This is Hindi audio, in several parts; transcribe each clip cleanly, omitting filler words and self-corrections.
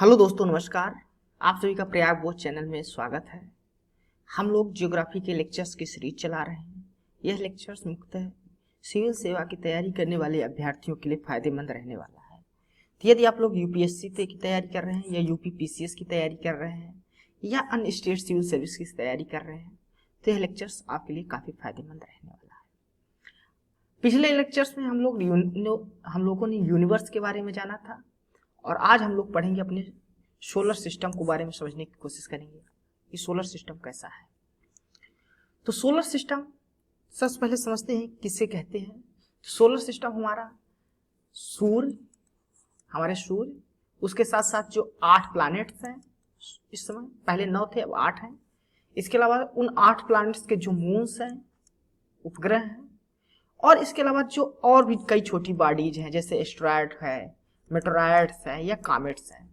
हेलो दोस्तों, नमस्कार। आप सभी का प्रयाग बोध चैनल में स्वागत है। हम लोग ज्योग्राफी के लेक्चर्स की सीरीज चला रहे हैं। यह लेक्चर्स मुख्यतः सिविल सेवा की तैयारी करने वाले अभ्यर्थियों के लिए फायदेमंद रहने वाला है। तो यदि आप लोग यूपीएससी की तैयारी कर रहे हैं या यूपी पीसीएस की तैयारी कर रहे हैं या अन्य स्टेट सिविल सर्विस की तैयारी कर रहे हैं तो यह लेक्चर्स आपके लिए काफ़ी फायदेमंद रहने वाला है। पिछले लेक्चर्स में हम लोगों ने यूनिवर्स के बारे में जाना था और आज हम लोग पढ़ेंगे अपने सोलर सिस्टम के बारे में समझने की कोशिश करेंगे कि सोलर सिस्टम कैसा है। तो सोलर सिस्टम सबसे पहले समझते हैं किसे कहते हैं। सोलर सिस्टम हमारे सूर्य, उसके साथ साथ जो 8 प्लैनेट्स हैं, इस समय पहले 9 थे अब 8 हैं। इसके अलावा उन 8 प्लैनेट्स के जो मून्स हैं, उपग्रह हैं, और इसके अलावा जो और भी कई छोटी बॉडीज हैं जैसे एस्टेरॉयड है, मेटेरॉयड्स है या कॉमेट्स हैं,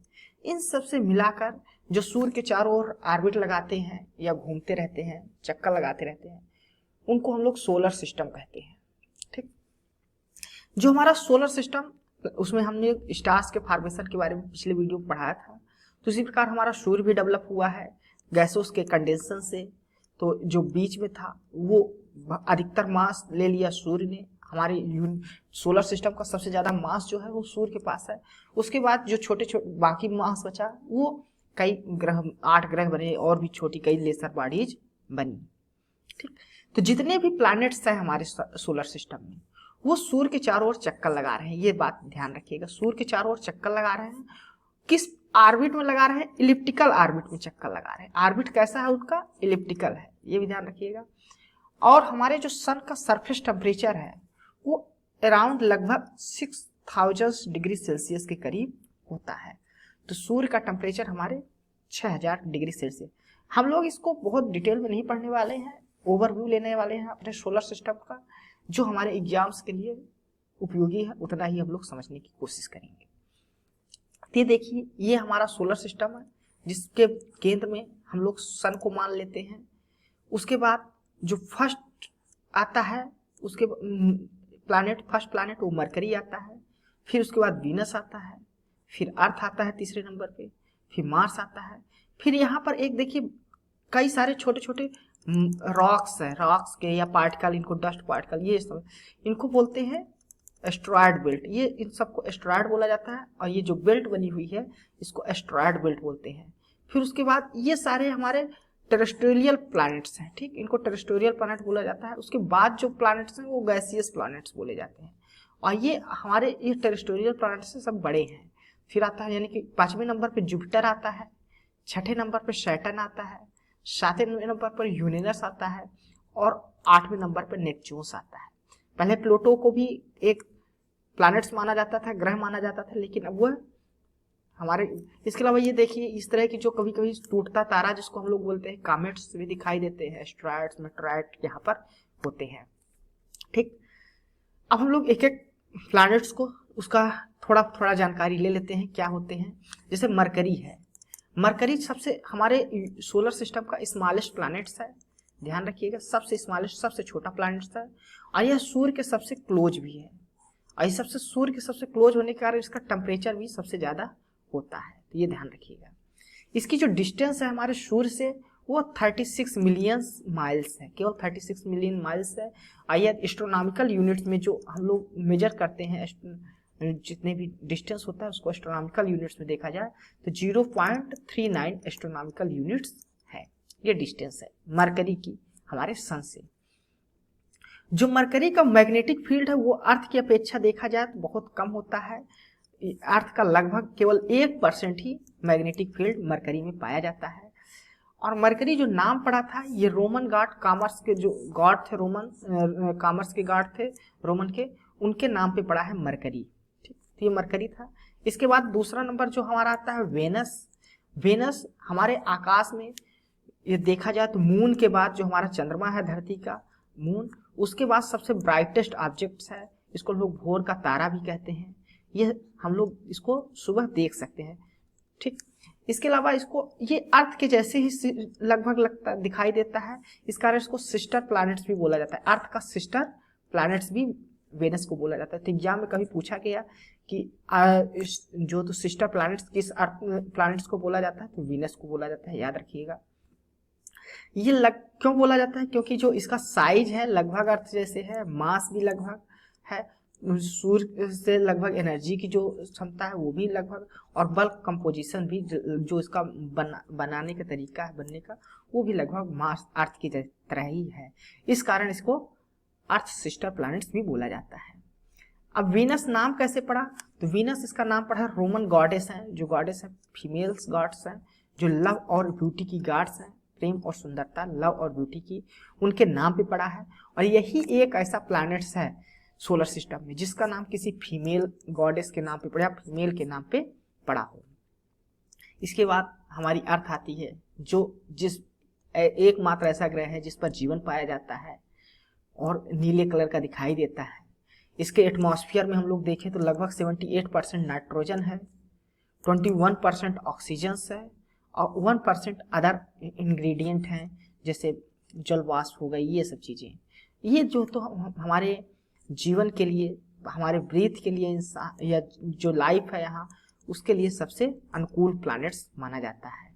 इन सब से मिलाकर जो सूर्य के चारों ओर ऑर्बिट लगाते हैं या घूमते रहते हैं, चक्कर लगाते रहते हैं, उनको हम लोग सोलर सिस्टम कहते हैं। ठीक, जो हमारा सोलर सिस्टम, उसमें हमने स्टार्स के फॉर्मेशन के बारे में पिछले वीडियो में पढ़ाया था। तो इसी प्रकार हमारा सूर्य भी डेवलप हुआ है गैसों के कंडेंसन से। तो जो बीच में था वो अधिकतर मास ले लिया सूर्य ने। हमारे सोलर सिस्टम का सबसे ज्यादा मास जो है वो सूर्य के पास है। उसके बाद जो छोटे छोटे बाकी मास बचा वो कई ग्रह, 8 ग्रह बने और भी छोटी कई लेसर बॉडीज बनी। ठीक, तो जितने भी प्लैनेट्स हैं हमारे सोलर सिस्टम में वो सूर्य के चारों ओर चक्कर लगा रहे हैं। ये बात ध्यान रखिएगा, सूर्य के चारों ओर चक्कर लगा रहे हैं। किस ऑर्बिट में लगा रहे हैं? इलिप्टिकल ऑर्बिट में चक्कर लगा रहे हैं। ऑर्बिट कैसा है उनका? इलिप्टिकल है, ये भी ध्यान रखिएगा। और हमारे जो सन का सरफेस टेम्परेचर है वो अराउंड लगभग 6000 डिग्री सेल्सियस के करीब होता है। तो सूर्य का टेम्परेचर हमारे 6000 डिग्री सेल्सियस। हम लोग इसको बहुत डिटेल में नहीं पढ़ने वाले हैं, ओवरव्यू लेने वाले हैं अपने सोलर सिस्टम का। जो हमारे एग्जाम्स के लिए उपयोगी है उतना ही हम लोग समझने की कोशिश करेंगे। ये देखिए, ये हमारा सोलर सिस्टम है जिसके केंद्र में हम लोग सन को मान लेते हैं। उसके बाद जो फर्स्ट आता है, उसके फर्स्ट प्लैनेट वो मरकरी आता है। फिर उसके बाद वीनस आता है, फिर अर्थ आता है तीसरे नंबर पे, फिर मार्स आता है। फिर यहाँ पर एक देखिए कई सारे छोटे छोटे रॉक्स हैं, रॉक्स के या पार्टिकल, इनको डस्ट पार्टिकल, ये सब इनको बोलते हैं एस्टेरॉयड बेल्ट। ये इन सबको एस्टेरॉयड बोला जाता है और ये जो बेल्ट बनी हुई है इसको एस्टेरॉयड बेल्ट बोलते हैं। फिर उसके बाद ये सारे हमारे टेरेस्ट्रियल प्लैनेट्स हैं। ठीक, इनको टेरेस्ट्रियल प्लैनेट बोला जाता है। उसके बाद जो प्लैनेट्स हैं वो गैसियस प्लैनेट्स बोले जाते हैं और ये हमारे ये टेरेस्ट्रियल प्लैनेट्स से सब बड़े हैं। फिर आता है यानी कि 5वें नंबर पे जुपिटर आता है, 6ठे नंबर पे सैटर्न आता है, 7वें नंबर पर यूरेनस आता है और 8वें नंबर पर नेपच्यून आता है। पहले प्लूटो को भी एक प्लैनेट्स माना जाता था, ग्रह माना जाता था, लेकिन अब वह हमारे, इसके अलावा ये देखिए इस तरह की जो कभी कभी टूटता तारा जिसको हम लोग बोलते हैं कॉमेट्स भी दिखाई देते हैं। एस्टेरॉयड्स, मेटेरॉयड यहाँ पर होते हैं। ठीक, अब हम लोग एक एक प्लैनेट्स को उसका थोड़ा थोड़ा जानकारी ले लेते हैं क्या होते हैं। जैसे मरकरी है, मरकरी सबसे हमारे सोलर सिस्टम का स्मॉलेस्ट प्लैनेट्स है। ध्यान रखिएगा, सबसे स्मॉलेस्ट, सबसे छोटा प्लैनेट्स है और यह सूर्य के सबसे क्लोज भी है। और सबसे सूर्य के सबसे क्लोज होने के कारण इसका टेम्परेचर भी सबसे ज्यादा होता है, तो ये ध्यान रखिएगा। इसकी जो डिस्टेंस है हमारे सूर्य से वो 36 मिलियन माइल्स है, केवल 36 मिलियन माइल्स है। और ये एस्ट्रोनॉमिकल यूनिट्स में जो हम लोग मेजर करते हैं, जितने भी डिस्टेंस होता है उसको एस्ट्रोनॉमिकल यूनिट्स में देखा जाए तो 0.39 एस्ट्रोनॉमिकल यूनिट्स है। ये डिस्टेंस है मरकरी की हमारे सन से। जो मरकरी का मैग्नेटिक फील्ड है वो अर्थ की अपेक्षा देखा जाए तो बहुत कम होता है। अर्थ का लगभग केवल 1% ही मैग्नेटिक फील्ड मरकरी में पाया जाता है। और मरकरी जो नाम पड़ा था ये रोमन गॉड कॉमर्स के जो गॉड थे, रोमन कॉमर्स के गॉड थे रोमन के, उनके नाम पे पड़ा है मरकरी। ठीक, तो ये मरकरी था। इसके बाद दूसरा नंबर जो हमारा आता है वेनस। वेनस हमारे आकाश में ये देखा जाए तो मून के बाद जो हमारा चंद्रमा है धरती का मून, उसके बाद सबसे ब्राइटेस्ट ऑब्जेक्ट्स है। इसको लोग भोर का तारा भी कहते हैं। ये हम लोग इसको सुबह देख सकते हैं। ठीक, इसके अलावा इसको ये अर्थ के जैसे ही लगभग दिखाई देता है, इस कारण इसको सिस्टर प्लैनेट्स भी बोला जाता है। अर्थ का सिस्टर प्लैनेट्स भी वेनस को बोला जाता है। तो एग्जाम में कभी पूछा गया कि जो तो सिस्टर प्लैनेट्स किस अर्थ प्लैनेट्स को बोला जाता है, तो वीनस को बोला जाता है, याद रखिएगा। ये क्यों बोला जाता है, क्योंकि जो इसका साइज है लगभग अर्थ जैसे है, मास भी लगभग है, सूर्य से लगभग एनर्जी की जो क्षमता है वो भी लगभग, और बल्क कंपोजिशन भी जो इसका बनाने का तरीका है बनने का, वो भी लगभग मास अर्थ की तरह ही है। इस कारण इसको अर्थ सिस्टर प्लैनेट्स भी बोला जाता है। अब वीनस नाम कैसे पड़ा, तो वीनस इसका नाम पड़ा रोमन गॉडेस है, जो गॉडेस है फीमेल्स गॉड्स हैं, जो लव और ब्यूटी की गॉड्स हैं, प्रेम और सुंदरता, लव और ब्यूटी की, उनके नाम पे पड़ा है। और यही एक ऐसा प्लैनेट्स है सोलर सिस्टम में जिसका नाम किसी फीमेल गॉडेस के नाम पे पड़ा, फीमेल के नाम पे पड़ा हो। इसके बाद हमारी अर्थ आती है, जो जिस एकमात्र ऐसा ग्रह है जिस पर जीवन पाया जाता है और नीले कलर का दिखाई देता है। इसके एटमॉस्फेयर में हम लोग देखें तो लगभग 78% नाइट्रोजन है, 21% ऑक्सीजन है और 1% अदर इंग्रेडिएंट हैं, जैसे जल वाष्प हो गई, ये सब चीज़ें। ये जो तो हमारे जीवन के लिए, हमारे ब्रीथ के लिए, इंसान या जो लाइफ है यहाँ, उसके लिए सबसे अनुकूल प्लैनेट्स माना जाता है।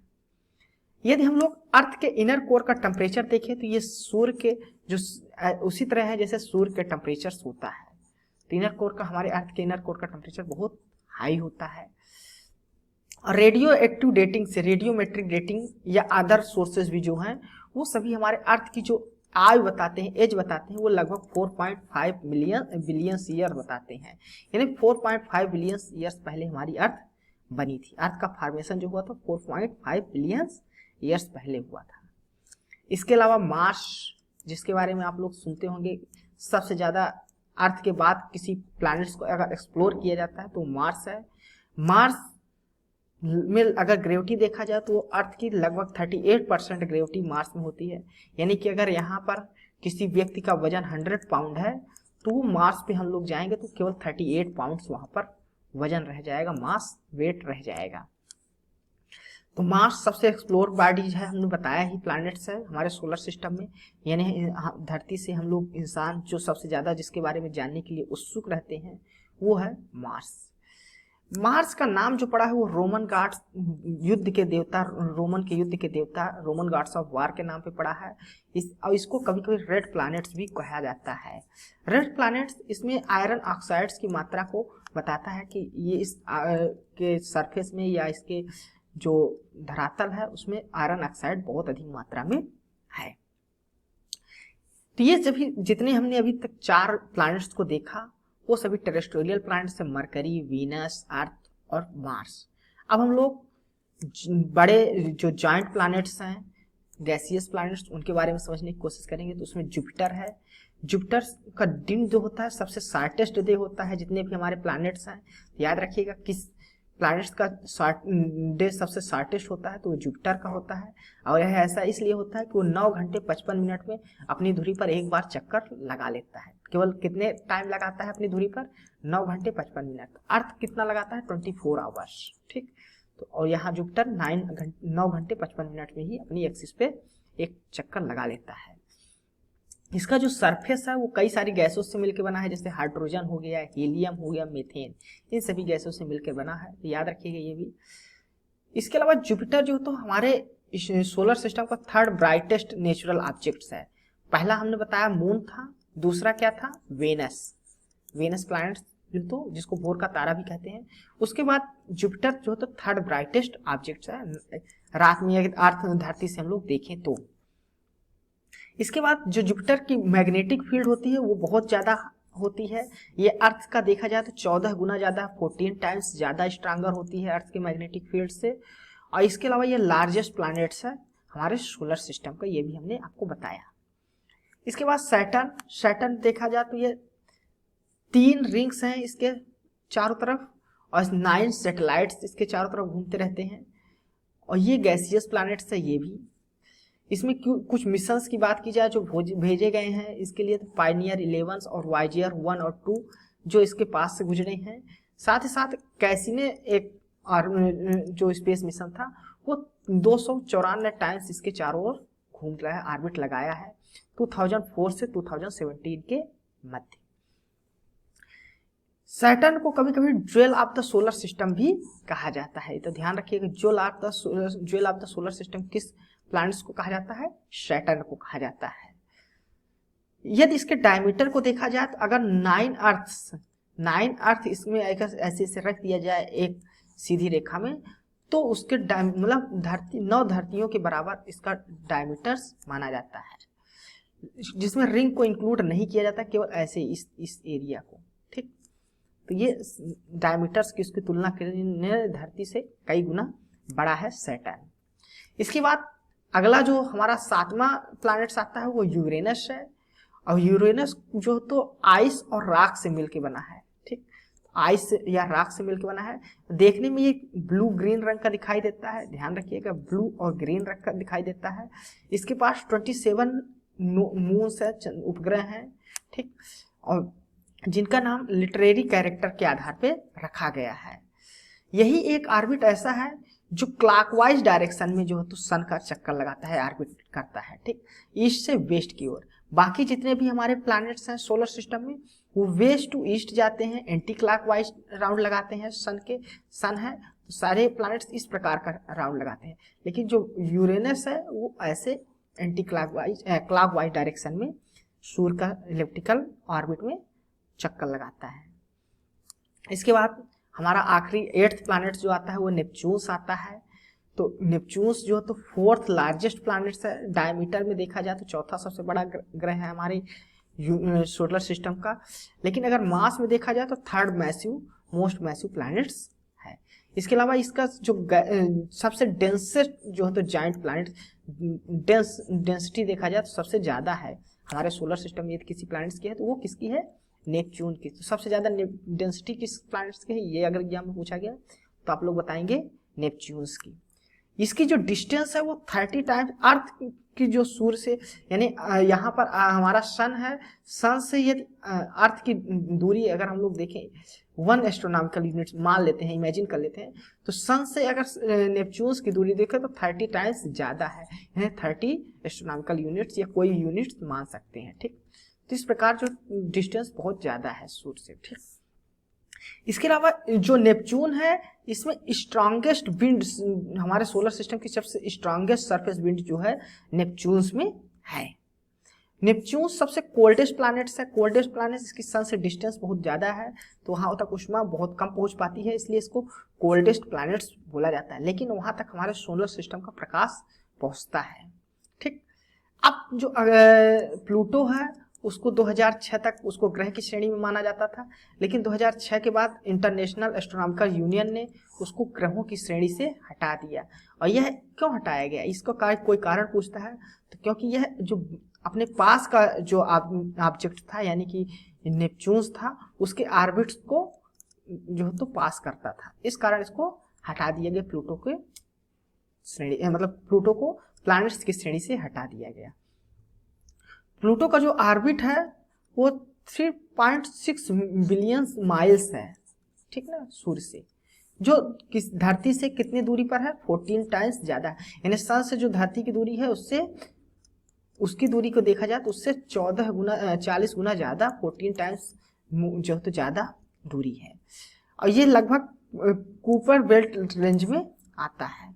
यदि हम लोग अर्थ के इनर कोर का टेम्परेचर देखें तो ये सूर्य के जो उसी तरह है जैसे सूर्य के टेम्परेचर होता है। तो इनर कोर का, हमारे अर्थ के इनर कोर का टेम्परेचर बहुत हाई होता है। और रेडियो एक्टिव डेटिंग से, रेडियोमेट्रिक डेटिंग या अदर सोर्सेज भी जो हैं, वो सभी हमारे अर्थ की जो आयु बताते हैं, एज बताते हैं, वो लगभग 4.5 बिलियन ईयर बताते हैं। यानी 4.5 बिलियन ईयर्स पहले हमारी अर्थ बनी थी। अर्थ का फॉर्मेशन जो हुआ था 4.5 बिलियन ईयर्स पहले हुआ था। इसके अलावा मार्स, जिसके बारे में आप लोग सुनते होंगे, सबसे ज़्यादा अर्थ के बाद किसी प्लैनेट्स को अगर एक्सप्लोर किया जाता है तो मार्स है। मार्स में अगर ग्रेविटी देखा जाए तो अर्थ की लगभग 38% ग्रेविटी मार्स में होती है। यानी कि अगर यहाँ पर किसी व्यक्ति का वजन 100 पाउंड है तो मार्स पे हम लोग जाएंगे तो केवल 38 पाउंड्स वहाँ पर वजन रह जाएगा, मास वेट रह जाएगा। तो मार्स सबसे एक्सप्लोर बॉडी है, हमने बताया ही, प्लैनेट्स है हमारे सोलर सिस्टम में। यानी धरती से हम लोग इंसान जो सबसे ज़्यादा जिसके बारे में जानने के लिए उत्सुक रहते हैं वो है मार्स। मार्स का नाम जो पड़ा है वो रोमन गॉड्स युद्ध के देवता, रोमन के युद्ध के देवता, रोमन गॉड्स ऑफ वार के नाम पे पड़ा है। और इसको कभी कभी रेड प्लैनेट्स भी कहा जाता है। रेड प्लैनेट्स, इसमें आयरन ऑक्साइड्स की मात्रा को बताता है कि ये इस के सरफेस में या इसके जो धरातल है उसमें आयरन ऑक्साइड बहुत अधिक मात्रा में है। तो ये सभी जितने हमने अभी तक 4 प्लैनेट्स को देखा वो सभी टेरेस्ट्रियल प्लैनेट्स है, मरकरी, वीनस, अर्थ और मार्स। अब हम लोग बड़े जो जॉइंट प्लैनेट्स हैं, गैसियस प्लैनेट्स, उनके बारे में समझने की कोशिश करेंगे। तो उसमें जुपिटर है। जुपिटर का दिन जो होता है सबसे शॉर्टेस्ट डे होता है जितने भी हमारे प्लैनेट्स हैं। याद रखिएगा किस प्लैनेट्स का डे सबसे शॉर्टेस्ट होता है तो वो जुपिटर का होता है। और यह ऐसा इसलिए होता है कि वो 9 घंटे 55 मिनट में अपनी धुरी पर एक बार चक्कर लगा लेता है। केवल कितने टाइम लगाता है अपनी धुरी पर? 9 घंटे 55 मिनट। अर्थ कितना लगाता है? 24 आवर्स। ठीक, तो और यहाँ जुपिटर 9 घंटे 55 मिनट में ही अपनी एक्सिस पे एक चक्कर लगा लेता है। इसका जो सरफेस है वो कई सारी गैसों से मिलकर बना है, जैसे हाइड्रोजन हो गया, हीलियम हो गया, मीथेन, इन सभी गैसों से मिलकर बना है। तो याद रखिएगा ये भी। इसके अलावा जुपिटर जो तो हमारे सोलर सिस्टम का 3rd ब्राइटेस्ट नेचुरल ऑब्जेक्ट्स है। पहला हमने बताया मून था, दूसरा क्या था? वेनस, वेनस प्लैनेट जो तो जिसको भोर का तारा भी कहते हैं। उसके बाद जुपिटर जो तो 3rd ब्राइटेस्ट ऑब्जेक्ट्स है रात में अर्थ धरती से हम लोग देखें तो। इसके बाद जो जुपिटर की मैग्नेटिक फील्ड होती है वो बहुत ज़्यादा होती है। ये अर्थ का देखा जाए तो 14 गुना ज़्यादा, 14 टाइम्स ज़्यादा स्ट्रांगर होती है अर्थ के मैग्नेटिक फील्ड से। और इसके अलावा ये लार्जेस्ट प्लैनेट्स है हमारे सोलर सिस्टम का, ये भी हमने आपको बताया। इसके बाद सैटर्न, सैटर्न देखा जाए तो ये 3 रिंग्स हैं इसके चारों तरफ और 9 सैटेलाइट्स इसके चारों तरफ घूमते रहते हैं। और ये गैसियस प्लैनेट्स है ये भी। इसमें कुछ मिशंस की बात की जाए जो भेजे गए हैं इसके लिए, तो पायनियर 11 और वायजियर 1 और 2 जो इसके पास से गुजरे हैं। साथ ही साथ कैसिने एक जो स्पेस मिशन था वो 294 टाइम्स इसके चारों ओर घूम रहा है, ऑर्बिट लगाया है 2004 से 2017 के मध्य। सैटर्न को कभी कभी jewel of the solar system भी कहा जाता है, तो ध्यान रखिएगा jewel of the solar system किस प्लैनेट्स को कहा जाता है, सैटर्न को कहा जाता है। यदि इसके डायमीटर को देखा जाए तो अगर 9 अर्थ इसमें ऐसे ऐसे रख दिया जाए एक सीधी रेखा में, तो उसके मतलब 9 धरतियों के बराबर इसका डायमीटर्स माना जाता है, जिसमें रिंग को इंक्लूड नहीं किया जाता, केवल ऐसे इस एरिया को। ठीक, तो ये डायमीटर्स की उसकी तुलना करने धरती से कई गुना बड़ा है सैटर्न। इसके बाद अगला जो हमारा 7वां प्लैनेट्स आता है वो यूरेनस है, और यूरेनस जो तो आइस और राख से मिलकर बना है। ठीक, आइस या राख से मिलकर बना है, देखने में ये ब्लू ग्रीन रंग का दिखाई देता है, ध्यान रखिएगा ब्लू और ग्रीन रंग का दिखाई देता है। इसके पास 27 मून्स है, उपग्रह हैं। ठीक, और जिनका नाम लिटरेरी कैरेक्टर के आधार पे रखा गया है। यही एक ऑर्बिट ऐसा है जो क्लॉकवाइज डायरेक्शन में जो है तो सन का चक्कर लगाता है, ऑर्बिट करता है। ठीक, ईस्ट से वेस्ट की ओर। बाकी जितने भी हमारे प्लैनेट्स हैं सोलर सिस्टम में वो वेस्ट टू ईस्ट जाते हैं, एंटी क्लॉकवाइज राउंड लगाते हैं सन है तो सारे प्लैनेट्स इस प्रकार का राउंड लगाते हैं। लेकिन जो यूरेनस है वो ऐसे एंटी क्लॉकवाइज डायरेक्शन में सूर्य का इलिप्टिकल ऑर्बिट में चक्कर लगाता है। इसके बाद हमारा आखिरी 8th प्लैनेट जो आता है वो नेपच्यून्स आता है। तो नेपच्यून्स जो तो 4th लार्जेस्ट प्लैनेट्स है, डायमीटर में देखा जाए तो चौथा सबसे बड़ा ग्रह है हमारे सोलर सिस्टम का। लेकिन अगर मास में देखा जाए तो 3rd मोस्ट मैसिव प्लैनेट्स है। इसके अलावा इसका जो सबसे डेंसेस्ट जो है तो जाइंट प्लैनेट डेंसिटी देखा जाए तो सबसे ज़्यादा है हमारे सोलर सिस्टम में। यदि किसी प्लैनेट्स की है तो वो किसकी है, नेपच्यून की। तो सबसे ज़्यादा डेंसिटी किस प्लैनेट्स की है, ये अगर एग्जाम में पूछा गया तो आप लोग बताएंगे नेपच्यून्स की। इसकी जो डिस्टेंस है वो 30 टाइम्स अर्थ की जो सूर्य से, यानी यहाँ पर हमारा सन है, सन से यदि अर्थ की दूरी अगर हम लोग देखें 1 एस्ट्रोनॉमिकल यूनिट्स मान लेते हैं, इमेजिन कर लेते हैं, तो सन से अगर नेपच्यून्स की दूरी देखें तो 30 टाइम्स ज़्यादा है, यानी 30 एस्ट्रोनॉमिकल यूनिट्स या कोई यूनिट्स मान सकते हैं। ठीक, तो इस प्रकार जो डिस्टेंस बहुत ज़्यादा है सूर्य से। ठीक, इसके अलावा जो नेपच्यून है इसमें स्ट्रॉन्गेस्ट विंड, हमारे सोलर सिस्टम की सबसे स्ट्रॉन्गेस्ट सरफेस विंड जो है नेपच्यून्स में है। नेपच्यून सबसे कोल्डेस्ट प्लैनेट्स है, कोल्डेस्ट प्लैनेट्स, इसकी सन से डिस्टेंस बहुत ज़्यादा है तो वहाँ तक उष्मा बहुत कम पहुँच पाती है, इसलिए इसको कोल्डेस्ट प्लैनेट्स बोला जाता है। लेकिन वहाँ तक हमारे सोलर सिस्टम का प्रकाश पहुँचता है। ठीक, अब जो प्लूटो है उसको 2006 तक उसको ग्रह की श्रेणी में माना जाता था, लेकिन 2006 के बाद इंटरनेशनल एस्ट्रोनॉमिकल यूनियन ने उसको ग्रहों की श्रेणी से हटा दिया। और यह क्यों हटाया गया, इसको कोई कारण पूछता है तो क्योंकि यह जो अपने पास का जो ऑब्जेक्ट था यानी कि नेपच्यून्स था उसके ऑर्बिट्स को जो तो पास करता था, इस कारण इसको हटा दिया गया, प्लूटो के श्रेणी मतलब प्लूटो को प्लैनेट्स की श्रेणी से हटा दिया गया। प्लूटो का जो ऑर्बिट है वो 3.6 बिलियन माइल्स है। ठीक ना, सूर्य से जो किस धरती से कितनी दूरी पर है, 14 टाइम्स ज़्यादा है। यानी सन से जो धरती की दूरी है उससे उसकी दूरी को देखा जाए तो उससे 40 गुना ज़्यादा, 14 टाइम्स जो तो ज़्यादा दूरी है। और ये लगभग कूपर बेल्ट रेंज में आता है।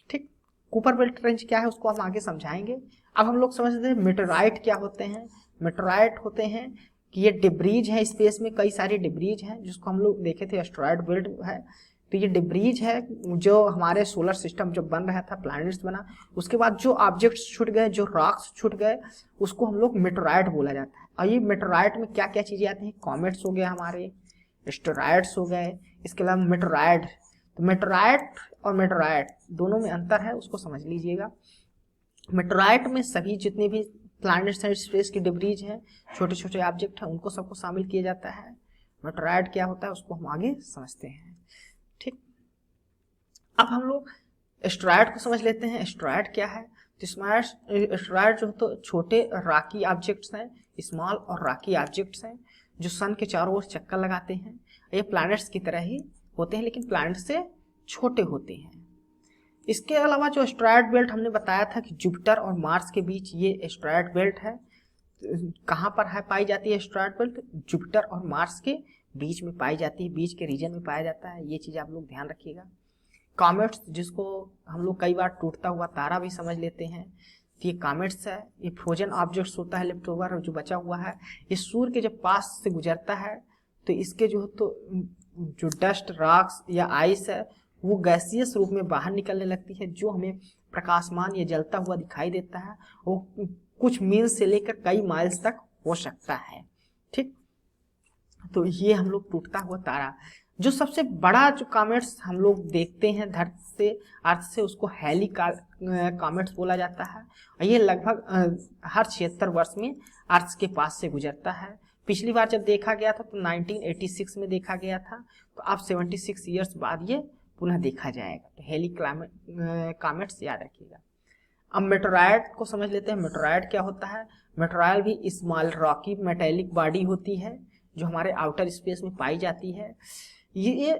ठीक, कूपर बेल्ट रेंज क्या है उसको हम आगे समझाएंगे। अब हम लोग समझते हैं मेटेराइट क्या होते हैं। मेटेराइट होते हैं कि ये डिब्रीज है, स्पेस में कई सारे डिब्रीज हैं जिसको हम लोग देखे थे एस्टेरॉयड बेल्ट है। तो ये डिब्रीज है जो हमारे सोलर सिस्टम जब बन रहा था, प्लैनेट्स बना, उसके बाद जो ऑब्जेक्ट्स छूट गए, जो रॉक्स छूट गए, उसको हम लोग मेटेराइट बोला जाता है। और ये मेटेराइट में क्या क्या चीज़ें आती हैं, कॉमेट्स हो गए हमारे, एस्टेरॉयड्स हो गए, इसके अलावा मेटेराइट। तो मेटेराइट और मेटेराइट दोनों में अंतर है, उसको समझ लीजिएगा। मेटेराइट में सभी जितने भी प्लैनेट्स हैं, स्पेस की डिब्रीज हैं, छोटे छोटे ऑब्जेक्ट हैं, उनको सबको शामिल किया जाता है। मेटेराइट क्या होता है उसको हम आगे समझते हैं। ठीक, अब हम लोग एस्टेरॉयड को समझ लेते हैं। एस्टेरॉयड क्या है, तो एस्टेरॉयड जो तो छोटे राकी ऑब्जेक्ट्स हैं, स्मॉल और राकी ऑब्जेक्ट्स हैं जो सन के चारों ओर चक्कर लगाते हैं। ये प्लैनेट्स की तरह ही होते हैं लेकिन प्लैनेट से छोटे होते हैं। इसके अलावा जो एस्टेरॉयड बेल्ट हमने बताया था कि जुपिटर और मार्स के बीच ये एस्टेरॉयड बेल्ट है। कहाँ पर है पाई जाती है एस्टेरॉयड बेल्ट, जुपिटर और मार्स के बीच में पाई जाती है, बीच के रीजन में पाया जाता है, ये चीज़ आप लोग ध्यान रखिएगा। कॉमेट्स, जिसको हम लोग कई बार टूटता हुआ तारा भी समझ लेते हैं, तो ये कॉमेट्स है, ये फ्रोजन ऑब्जेक्ट्स होता है लेफ्ट ओवर जो बचा हुआ है, ये सूर्य के जब पास से गुजरता है तो इसके जो डस्ट, रॉक्स या आइस है वो गैसियस रूप में बाहर निकलने लगती है, जो हमें प्रकाशमान या जलता हुआ दिखाई देता है। वो कुछ मील से लेकर कई माइल्स तक हो सकता है। ठीक, तो ये हम लोग टूटता हुआ तारा, जो सबसे बड़ा जो कॉमेट्स हम लोग देखते हैं धरती से, अर्थ से, उसको हेली कॉमेट्स बोला जाता है। और ये लगभग हर 76 वर्ष में अर्थ के पास से गुजरता है। पिछली बार जब देखा गया था तो 1986 में देखा गया था, तो अब 76 ईयर्स बाद ये पुनः देखा जाएगा। तो हेली कॉमेट्स याद रखिएगा। अब मेटोरॉइड को समझ लेते हैं। मेटोरॉइड क्या होता है? मेटोरॉइड भी स्मॉल रॉकी मेटेलिक बॉडी होती है जो हमारे आउटर स्पेस में पाई जाती है। ये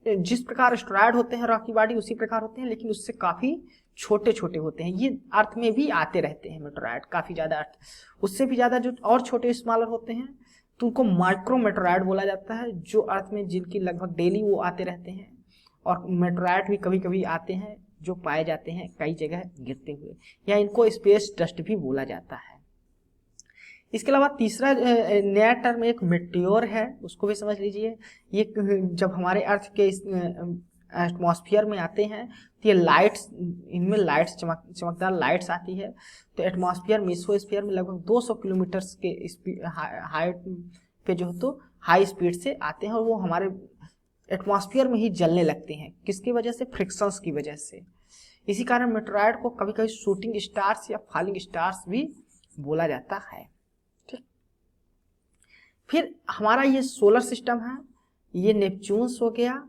जिस प्रकार एस्टेरॉयड होते हैं रॉकी बॉडी उसी प्रकार होते हैं, लेकिन उससे काफी छोटे छोटे होते हैं। ये अर्थ में भी आते रहते हैं मेटोरॉइड, काफी ज्यादा अर्थ, उससे भी ज्यादा जो और छोटे स्मॉलर होते हैं तो उनको माइक्रो मेटोरॉइड बोला जाता है, जो अर्थ में जिनकी लगभग डेली वो आते रहते हैं। और मेटोरॉइड भी कभी कभी आते हैं जो पाए जाते हैं कई जगह गिरते हुए, या इनको स्पेस डस्ट भी बोला जाता है। इसके अलावा तीसरा नया टर्म एक मेटियोर है, उसको भी समझ लीजिए। ये जब हमारे अर्थ के एटमॉस्फेयर में आते हैं तो ये लाइट्स, इनमें लाइट्स, चमकदार लाइट्स आती है। तो एटमॉस्फेयर मेसोस्फीयर में लगभग 200 किलोमीटर के हाइट पे जो तो हाई स्पीड से आते हैं, और वो हमारे एटमॉस्फेयर में ही जलने लगते हैं। किसकी वजह से? फ्रिक्शंस की वजह से। इसी कारण मेटोरॉइड को कभी कभी शूटिंग स्टार्स या फॉलिंग स्टार्स भी बोला जाता है। ठीक, फिर हमारा ये सोलर सिस्टम है, ये नेपच्यून्स हो गया।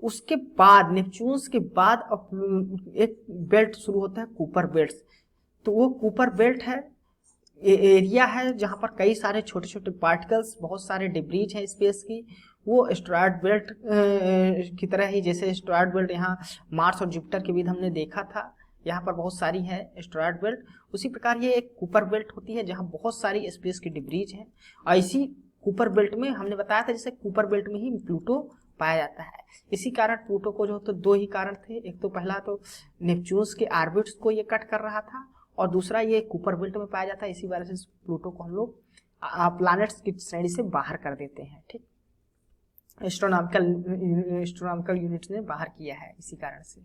उसके बाद नेपच्यून्स के बाद एक बेल्ट शुरू होता है, कुपर बेल्ट। तो वो कुपर बेल्ट है, एरिया है जहां पर कई सारे छोटे छोटे पार्टिकल्स, बहुत सारे डिब्रीज हैं स्पेस की। वो एस्टेरॉयड बेल्ट की तरह ही, जैसे एस्टेरॉयड बेल्ट यहाँ मार्स और जुपिटर के बीच हमने देखा था, यहाँ पर बहुत सारी है एस्टेरॉयड बेल्ट, उसी प्रकार ये एक कुपर बेल्ट होती है जहाँ बहुत सारी स्पेस की डिब्रीज हैं। और इसी कुपर बेल्ट में हमने बताया था, जैसे कुपर बेल्ट में ही प्लूटो पाया जाता है। इसी कारण प्लूटो को जो तो दो ही कारण थे, एक तो पहला तो नेपच्यून्स के ऑर्बिट्स को ये कट कर रहा था, और दूसरा ये कुपर बेल्ट में पाया जाता है। इसी वजह से प्लूटो को हम लोग प्लैनेट्स की श्रेणी से बाहर कर देते हैं। ठीक, एस्ट्रोनॉमिकल यूनिट्स ने बाहर किया है इसी कारण से।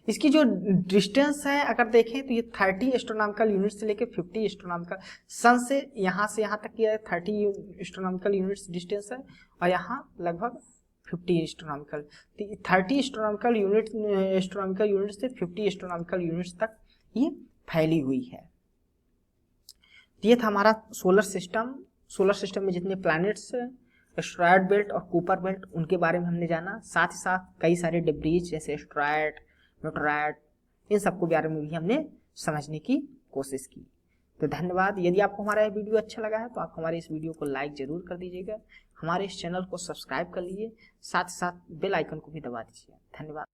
इसकी जो डिस्टेंस है अगर देखें तो ये 30 एस्ट्रोनॉमिकल यूनिट से लेकर 50 एस्ट्रोनॉमिकल, सन से यहाँ तक ये 30 एस्ट्रोनॉमिकल यूनिट्स डिस्टेंस है, और यहाँ लगभग 50 एस्ट्रोनॉमिकल। 30 एस्ट्रोनॉमिकल यूनिट से 50 एस्ट्रोनॉमिकल यूनिट्स तक ये फैली हुई है। ये था हमारा सोलर सिस्टम। सोलर सिस्टम में जितने प्लैनेट्स, एस्टेरॉयड बेल्ट और कुपर बेल्ट, उनके बारे में हमने जाना। साथ ही साथ कई सारे डिब्रीज जैसे एस्टेरॉयड, मेटोरॉयड, इन सबको बारे में भी हमने समझने की कोशिश की। तो धन्यवाद। यदि आपको हमारा यह वीडियो अच्छा लगा है तो आप हमारे इस वीडियो को लाइक जरूर कर दीजिएगा, हमारे इस चैनल को सब्सक्राइब कर लीजिए, साथ ही साथ बेल आइकन को भी दबा दीजिए। धन्यवाद।